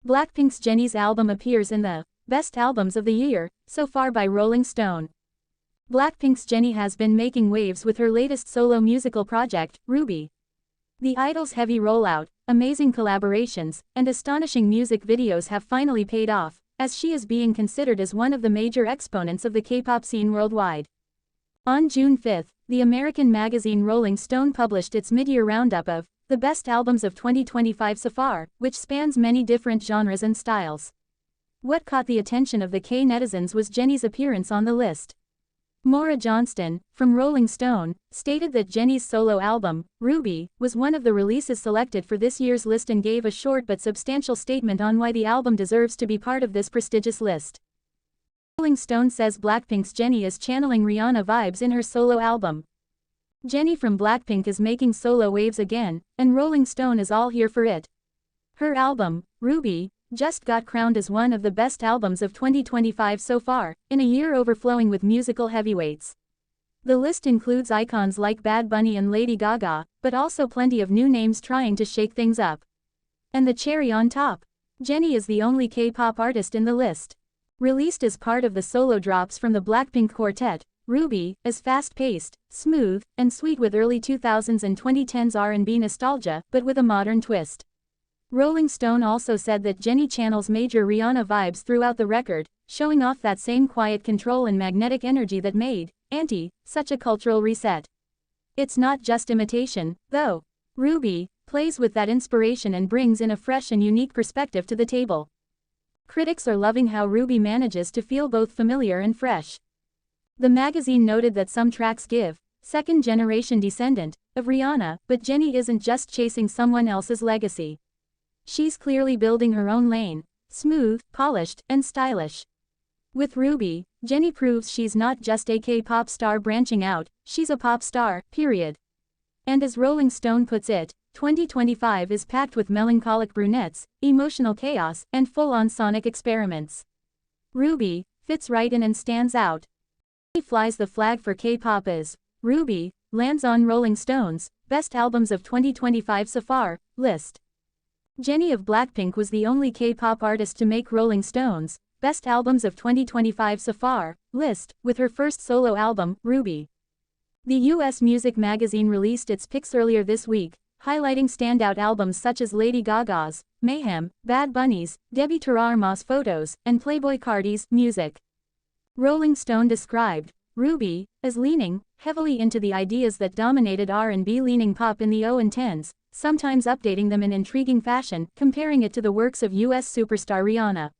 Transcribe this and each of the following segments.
Blackpink's Jennie's album appears in the Best Albums of the Year, so far by Rolling Stone. Blackpink's Jennie has been making waves with her latest solo musical project, Ruby. The idol's heavy rollout, amazing collaborations, and astonishing music videos have finally paid off, as she is being considered as one of the major exponents of the K-pop scene worldwide. On June 5, the American magazine Rolling Stone published its mid-year roundup of the best albums of 2025 so far, which spans many different genres and styles. What caught the attention of the K-Netizens was Jennie's appearance on the list. Maura Johnston, from Rolling Stone, stated that Jennie's solo album, Ruby, was one of the releases selected for this year's list and gave a short but substantial statement on why the album deserves to be part of this prestigious list. Rolling Stone says Blackpink's Jennie is channeling Rihanna vibes in her solo album. Jennie from Blackpink is making solo waves again, and Rolling Stone is all here for it. Her album, Ruby, just got crowned as one of the best albums of 2025 so far, in a year overflowing with musical heavyweights. The list includes icons like Bad Bunny and Lady Gaga, but also plenty of new names trying to shake things up. And the cherry on top, Jennie is the only K-pop artist in the list. Released as part of the solo drops from the Blackpink quartet, Ruby is fast-paced, smooth, and sweet with early 2000s and 2010s R&B nostalgia, but with a modern twist. Rolling Stone also said that Jennie channels major Rihanna vibes throughout the record, showing off that same quiet control and magnetic energy that made Auntie such a cultural reset. It's not just imitation, though. Ruby plays with that inspiration and brings in a fresh and unique perspective to the table. Critics are loving how Ruby manages to feel both familiar and fresh. The magazine noted that some tracks give second-generation descendant of Rihanna, but Jennie isn't just chasing someone else's legacy. She's clearly building her own lane, smooth, polished, and stylish. With Ruby, Jennie proves she's not just a K-pop star branching out, she's a pop star, period. And as Rolling Stone puts it, 2025 is packed with melancholic brunettes, emotional chaos, and full-on sonic experiments. Ruby fits right in and stands out. Flies the flag for K-pop as Ruby lands on Rolling Stone's Best Albums of 2025 so far list. Jennie of Blackpink was the only K-pop artist to make Rolling Stone's Best Albums of 2025 so far list, with her first solo album, Ruby. The US music magazine released its picks earlier this week, highlighting standout albums such as Lady Gaga's Mayhem, Bad Bunny's Debbie Tararma's Photos, and Playboi Carti's Music. Rolling Stone described Ruby as leaning heavily into the ideas that dominated R&B-leaning pop in the 0s and 10s, sometimes updating them in intriguing fashion, comparing it to the works of US superstar Rihanna.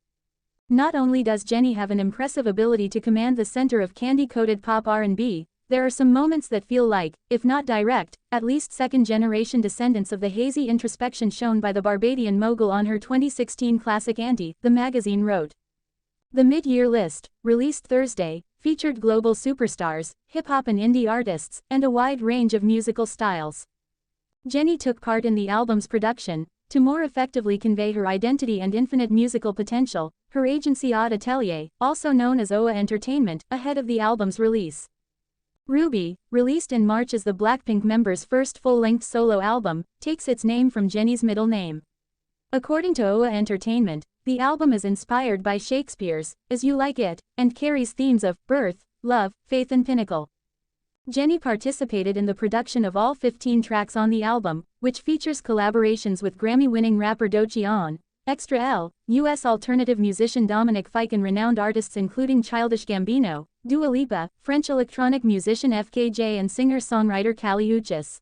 Not only does Jennie have an impressive ability to command the center of candy-coated pop R&B, there are some moments that feel like, if not direct, at least second-generation descendants of the hazy introspection shown by the Barbadian mogul on her 2016 classic Auntie, the magazine wrote. The mid-year list, released Thursday, featured global superstars, hip-hop and indie artists, and a wide range of musical styles. Jennie took part in the album's production. To more effectively convey her identity and infinite musical potential, her agency Odd Atelier, also known as OA Entertainment, ahead of the album's release. Ruby, released in March as the Blackpink member's first full-length solo album, takes its name from Jennie's middle name. According to OA Entertainment, the album is inspired by Shakespeare's As You Like It, and carries themes of birth, love, faith and pinnacle. Jennie participated in the production of all 15 tracks on the album, which features collaborations with Grammy-winning rapper Doechii, Extra L, US alternative musician Dominic Fike and renowned artists including Childish Gambino, Dua Lipa, French electronic musician FKJ and singer-songwriter Kali Uchis.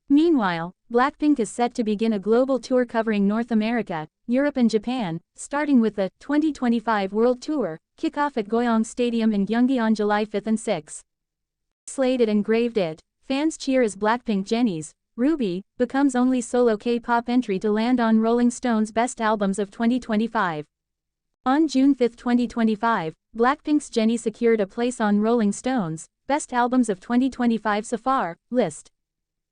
Meanwhile, Blackpink is set to begin a global tour covering North America, Europe and Japan, starting with the 2025 World Tour, kick-off at Goyong Stadium in Gyeonggi on July 5 and 6. Slated and engraved it, fans cheer as Blackpink Jennie's Ruby becomes only solo K-pop entry to land on Rolling Stone's Best Albums of 2025. On June 5, 2025, Blackpink's Jennie secured a place on Rolling Stone's Best Albums of 2025 so far list.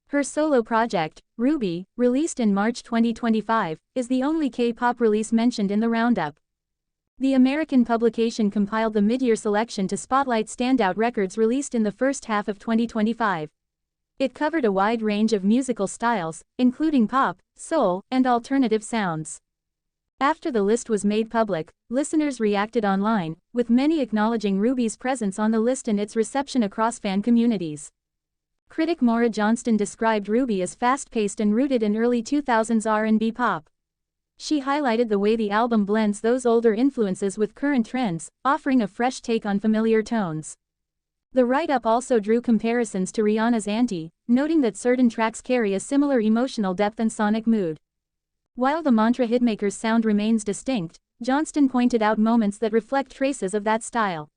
Her solo project, Ruby, released in March 2025, is the only K-pop release mentioned in the roundup. The American publication compiled the mid-year selection to spotlight standout records released in the first half of 2025. It covered a wide range of musical styles, including pop, soul, and alternative sounds. After the list was made public, listeners reacted online, with many acknowledging Ruby's presence on the list and its reception across fan communities. Critic Maura Johnston described Ruby as fast-paced and rooted in early 2000s R&B pop. She highlighted the way the album blends those older influences with current trends, offering a fresh take on familiar tones. The write-up also drew comparisons to Rihanna's Anti, noting that certain tracks carry a similar emotional depth and sonic mood. While the mantra hitmaker's sound remains distinct, Johnston pointed out moments that reflect traces of that style.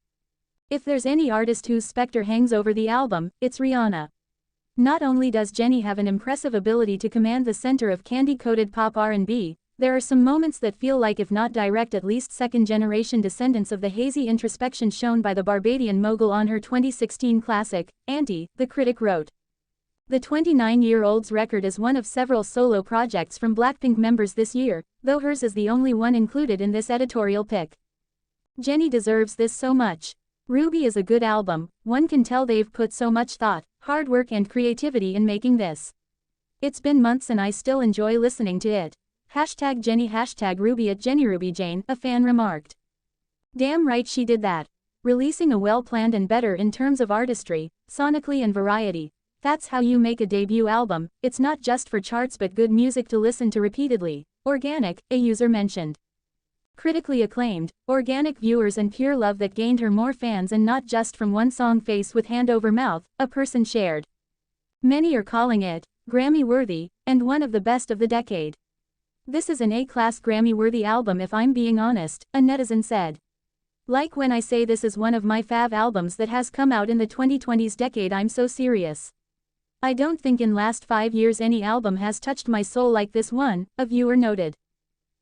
If there's any artist whose specter hangs over the album, it's Rihanna. Not only does Jennie have an impressive ability to command the center of candy-coated pop R&B, there are some moments that feel like, if not direct, at least second-generation descendants of the hazy introspection shown by the Barbadian mogul on her 2016 classic, Anti, the critic wrote. The 29-year-old's record is one of several solo projects from BLACKPINK members this year, though hers is the only one included in this editorial pick. Jennie deserves this so much. Ruby is a good album, one can tell they've put so much thought, hard work and creativity in making this. It's been months and I still enjoy listening to it. #Jennie #Ruby at JennieRubyJane, a fan remarked. Damn right she did that. Releasing a well-planned and better in terms of artistry, sonically and variety. That's how you make a debut album, it's not just for charts but good music to listen to repeatedly. Organic, a user mentioned. Critically acclaimed, organic viewers and pure love that gained her more fans and not just from one song Face with Hand Over Mouth, a person shared. Many are calling it Grammy-worthy, and one of the best of the decade. This is an A-class Grammy-worthy album if I'm being honest, a netizen said. Like when I say this is one of my fav albums that has come out in the 2020s decade, I'm so serious. I don't think in last 5 years any album has touched my soul like this one, a viewer noted.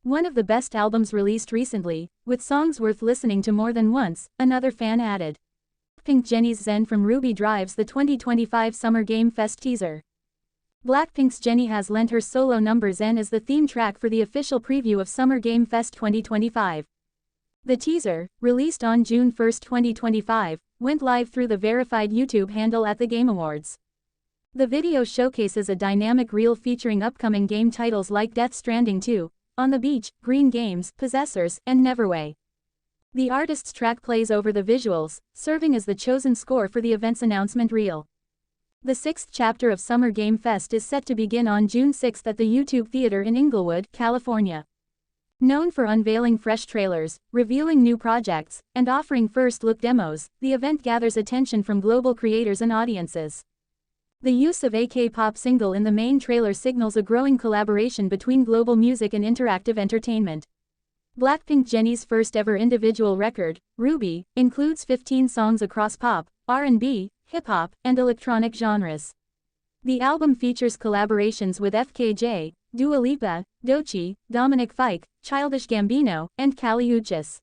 One of the best albums released recently, with songs worth listening to more than once, another fan added. BLACKPINK Jennie's Zen from Ruby drives the 2025 Summer Game Fest teaser. BLACKPINK's Jennie has lent her solo number Zen as the theme track for the official preview of Summer Game Fest 2025. The teaser, released on June 1, 2025, went live through the verified YouTube handle at the Game Awards. The video showcases a dynamic reel featuring upcoming game titles like Death Stranding 2, On the Beach, Green Games, Possessors, and Neverway. The artist's track plays over the visuals, serving as the chosen score for the event's announcement reel. The 6th chapter of Summer Game Fest is set to begin on June 6 at the YouTube Theater in Inglewood, California. Known for unveiling fresh trailers, revealing new projects, and offering first-look demos, the event gathers attention from global creators and audiences. The use of a K-pop single in the main trailer signals a growing collaboration between global music and interactive entertainment. BLACKPINK Jennie's first-ever individual record, Ruby, includes 15 songs across pop, R&B, hip-hop, and electronic genres. The album features collaborations with FKJ, Dua Lipa, Doechii, Dominic Fike, Childish Gambino, and Kali Uchis.